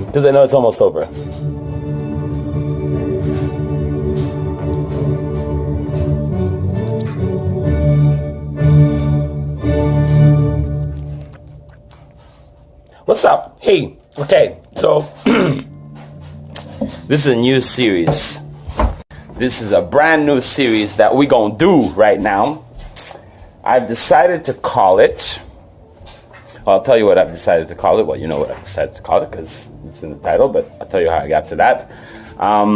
because I know it's almost over. What's up? Hey, okay, so this is a new series. This is a brand new series that we're gonna do right now. I've decided to call it, I'll tell you what I've decided to call it. Well, you know what I've decided to call it because it's in the title, but I'll tell you how I got to that. Let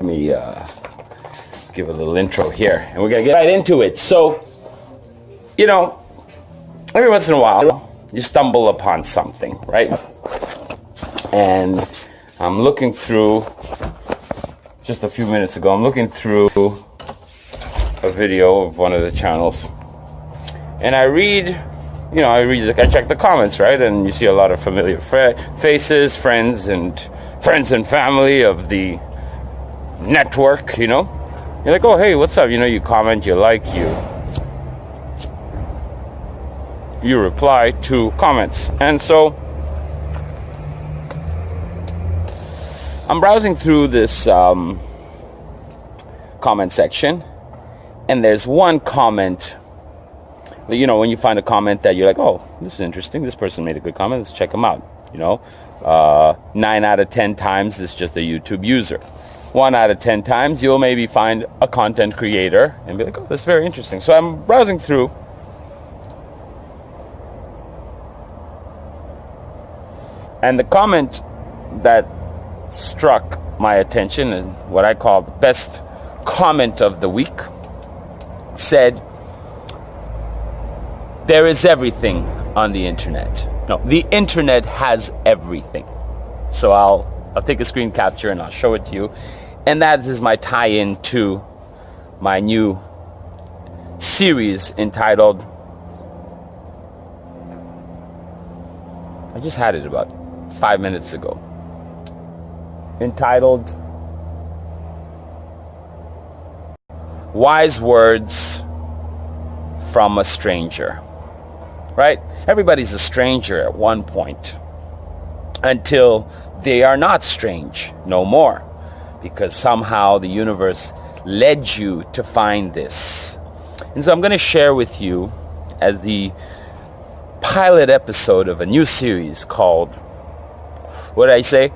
me give a little intro here, and we're going to get right into it. So, you know, every once in a while, you stumble upon something, right? And I'm looking through, just a few minutes ago, I'm looking through a video of one of the channels, and I check the comments, right? And you see a lot of familiar faces, friends and family of the network, you know? You're like, oh, hey, what's up? You know, you comment, you like, you reply to comments. And so I'm browsing through this comment section, and there's one comment. You know, when you find a comment that you're like, oh, this is interesting, this person made a good comment, let's check them out. You know, 9 out of 10 times it's just a YouTube user. 1 out of 10 times you'll maybe find a content creator and be like, oh, that's very interesting. So I'm browsing through, and the comment that struck my attention, and what I call the best comment of the week, said, there is everything on the internet. No, the internet has everything. So I'll take a screen capture and I'll show it to you. And that is my tie-in to my new series entitled, I just had it about 5 minutes ago, entitled Wise Words from a Stranger. Right? Everybody's a stranger at one point until they are not strange no more, because somehow the universe led you to find this. And so I'm going to share with you, as the pilot episode of a new series called, what did I say?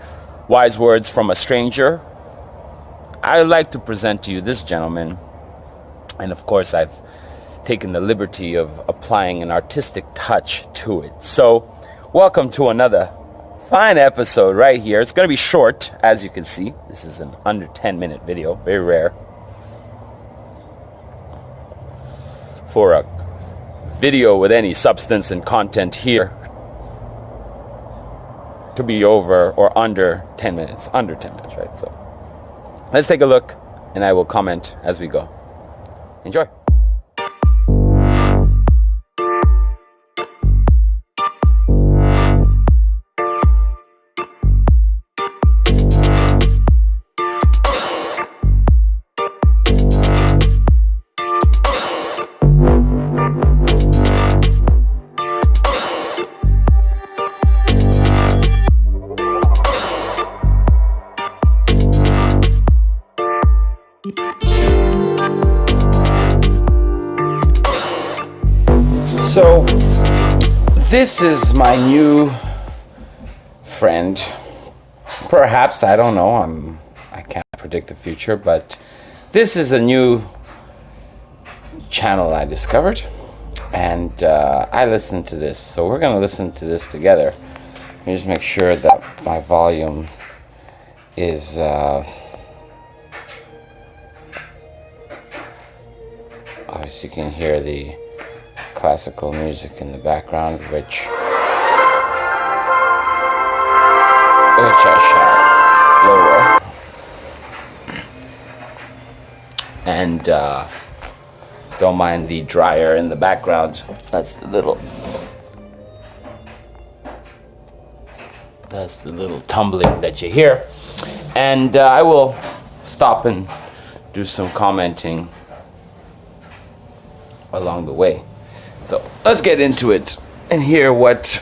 Wise Words from a Stranger. I would like to present to you this gentleman, and of course I've taken the liberty of applying an artistic touch to it. So, welcome to another fine episode right here. It's going to be short, as you can see. This is an under 10-minute video, very rare for a video with any substance and content here to be over or under 10 minutes, right? So, let's take a look, and I will comment as we go. Enjoy. So, this is my new friend. Perhaps, I don't know. I can't predict the future, but this is a new channel I discovered, and I listened to this. So we're going to listen to this together. Let me just make sure that my volume is obviously you can hear the classical music in the background, which I shall lower. And don't mind the dryer in the background. That's the little tumbling that you hear. And I will stop and do some commenting along the way. So let's get into it and hear what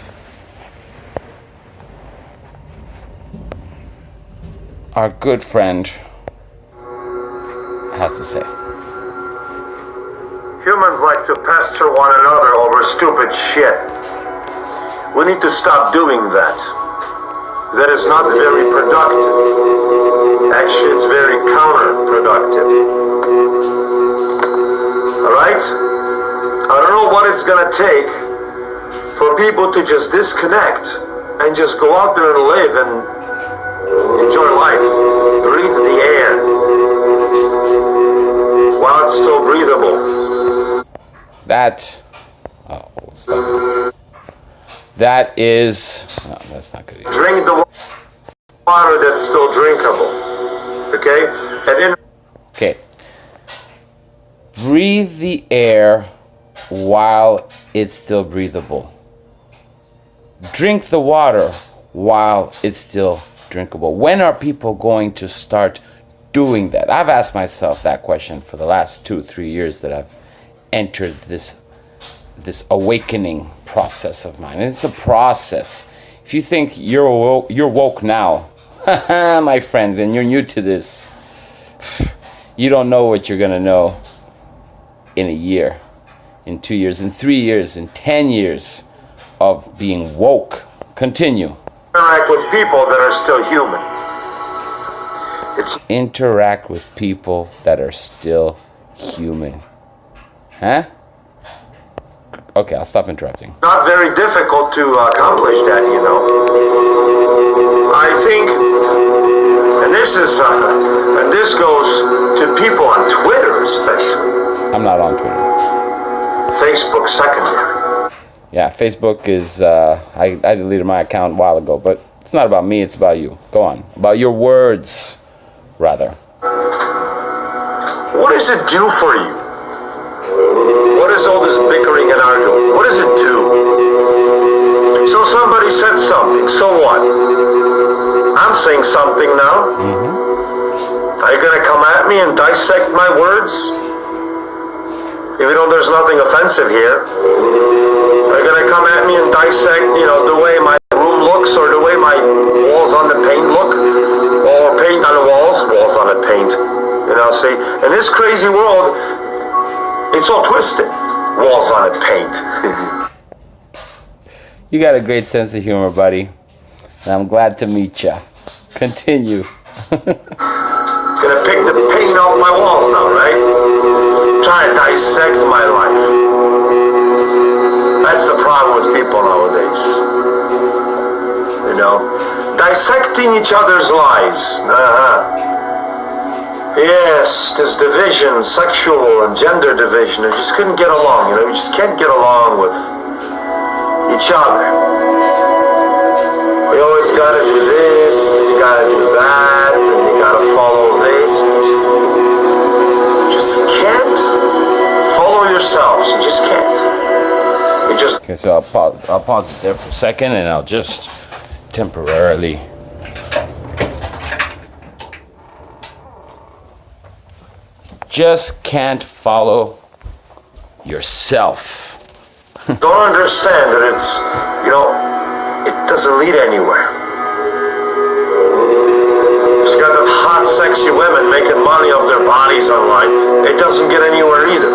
our good friend has to say. Humans like to pester one another over stupid shit. We need to stop doing that. That is not very productive. Actually, it's very counterproductive. Alright? I don't know what it's gonna take for people to just disconnect and just go out there and live and enjoy life. Breathe the air while it's still breathable. That is, no, that's not good either. Drink the water that's still drinkable. Okay? Okay. Breathe the air while it's still breathable. Drink the water while it's still drinkable. When are people going to start doing that? I've asked myself that question for the last 2-3 years that I've entered this awakening process of mine. And it's a process. If you think you're woke now, my friend, and you're new to this, you don't know what you're gonna know in a year, in 2 years, in 3 years, in 10 years of being woke. Continue. Interact with people that are still human. Interact with people that are still human. Huh? Okay, I'll stop interrupting. Not very difficult to accomplish that, you know. I think, and this goes to people on Twitter especially. I'm not on Twitter. Facebook secondary. Yeah, Facebook is, I deleted my account a while ago, but it's not about me, it's about you. Go on. About your words, rather. What does it do for you? What is all this bickering and arguing? What does it do? So somebody said something, so what? I'm saying something now. Are you gonna come at me and dissect my words? Even though there's nothing offensive here. Are you gonna come at me and dissect, the way my room looks or the way my walls on the paint look? Or paint on the walls on the paint. See, in this crazy world, it's all twisted. Walls on it, paint. You got a great sense of humor, buddy. And I'm glad to meet ya. Continue. Gonna pick the paint off my walls now, right? Try to dissect my life. That's the problem with people nowadays. Dissecting each other's lives. Yes, this division, sexual and gender division, they just couldn't get along, you just can't get along with each other. You always gotta do this, and you gotta do that, and you gotta follow this, and you just can't follow yourselves, you just can't. Okay, so I'll pause it there for a second, and I'll just temporarily just can't follow yourself. Don't understand that it doesn't lead anywhere. You got them hot, sexy women making money off their bodies online. It doesn't get anywhere either.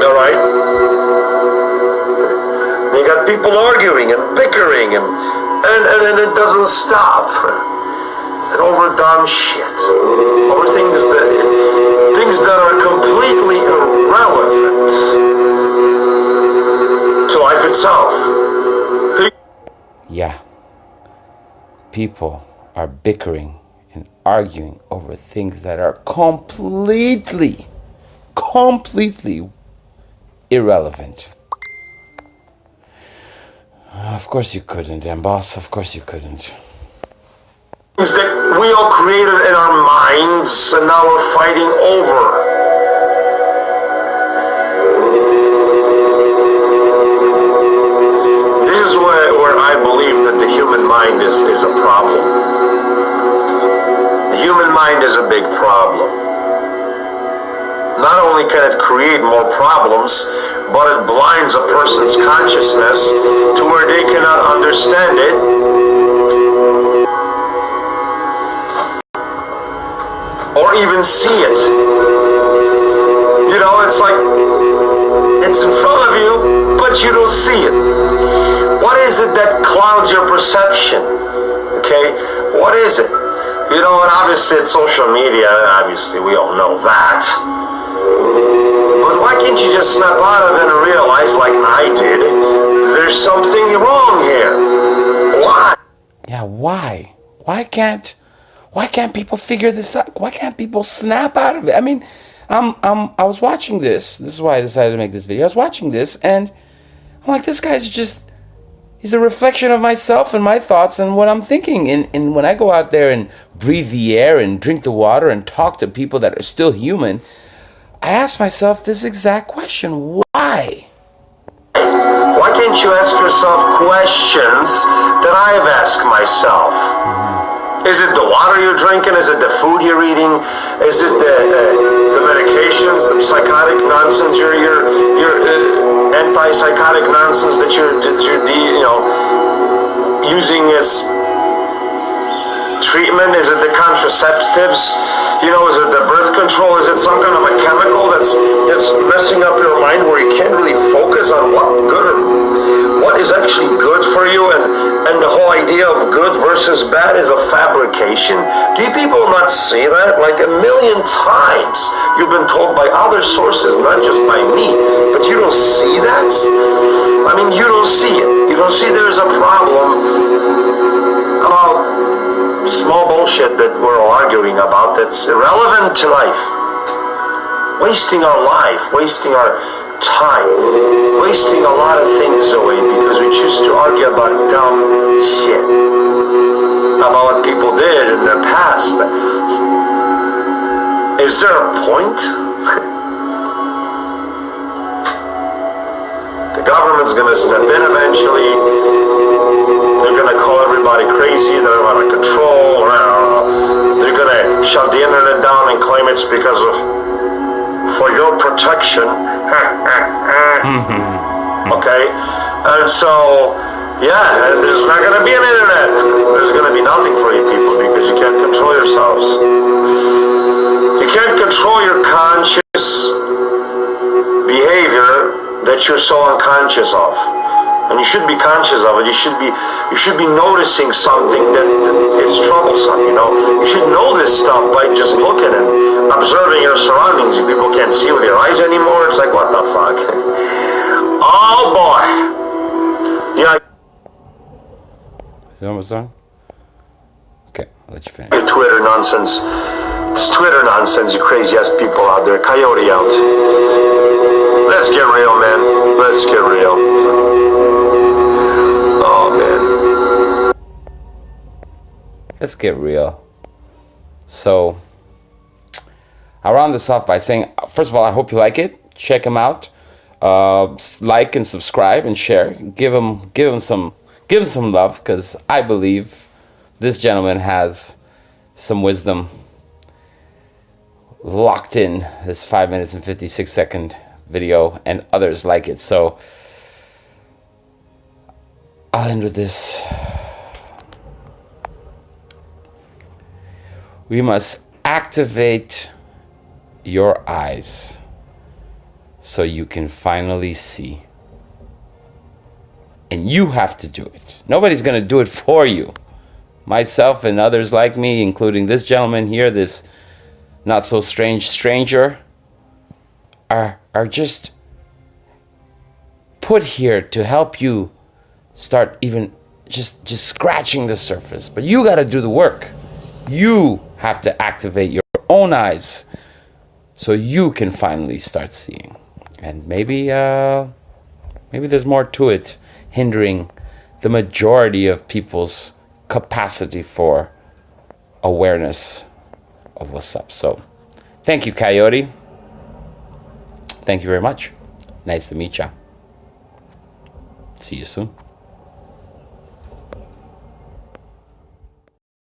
All right? And you got people arguing and bickering and it doesn't stop. And over dumb shit. Over things that are completely irrelevant to life itself. Yeah. People are bickering and arguing over things that are completely irrelevant. Of course you couldn't, boss. Of course you couldn't. Things that we all created in our minds and now we're fighting over. This is where I believe that the human mind is a problem. The human mind is a big problem. Not only can it create more problems, but it blinds a person's consciousness to where they cannot understand it. or even see it. You know, it's like it's in front of you, but you don't see it. What is it that clouds your perception? Okay, what is it? You know, and obviously it's social media, obviously we all know that. But why can't you just snap out of it and realize, like I did, there's something wrong here? Why? Yeah, why? Why can't people figure this out? Why can't people snap out of it? I mean, I was watching this. This is why I decided to make this video. I was watching this, and I'm like, this guy's just, he's a reflection of myself and my thoughts and what I'm thinking. And when I go out there and breathe the air and drink the water and talk to people that are still human, I ask myself this exact question: why? Why can't you ask yourself questions that I've asked myself? Is it the water you're drinking? Is it the food you're eating? Is it the medications, the psychotic nonsense, your antipsychotic nonsense that you're using as treatment? Is it the contraceptives? You know, is it the birth control? Is it some kind of a chemical that's messing up your mind where you can't really focus on what is actually good for you, and the whole idea of good versus bad is a fabrication? Do you people not see that? Like a million times you've been told by other sources, not just by me, but you don't see that? I mean, you don't see it. You don't see there's a problem about small bullshit that we're all arguing about that's irrelevant to life. Wasting our life, wasting our time, wasting a lot of things away because we choose to argue about dumb shit, about what people did in their past. Is there a point? The government's gonna step in eventually. They're gonna call everybody crazy, they're out of control. They're gonna shut the internet down and claim it's because of for your protection. Okay? And so, yeah, and there's not gonna be an internet. There's gonna be nothing for you people because you can't control yourselves. You can't control your conscious behavior that you're so unconscious of. And you should be conscious of it. You should be noticing something that it's troublesome, you know. You should know this stuff by just looking and observing your surroundings. You people can't see with your eyes anymore. It's like, what the fuck? Oh boy. Yeah. Is it almost done? Okay, I'll let you finish. Your Twitter nonsense. It's Twitter nonsense, you crazy ass people out there. Coyote out. Let's get real, man. Let's get real. Oh, man. Let's get real. So, I'll round this off by saying, first of all, I hope you like it. Check him out. Like and subscribe and share. Give him some love, because I believe this gentleman has some wisdom locked in this 5 minutes and 56-second video, and others like it. So I'll end with this. We must activate your eyes so you can finally see. And you have to do it. Nobody's going to do it for you. Myself and others like me, including this gentleman here, this not so strange stranger, are just put here to help you start even just scratching the surface. But you got to do the work. You have to activate your own eyes so you can finally start seeing. And maybe there's more to it, hindering the majority of people's capacity for awareness of what's up. So thank you, Coyote. Thank you very much. Nice to meet ya. See you soon.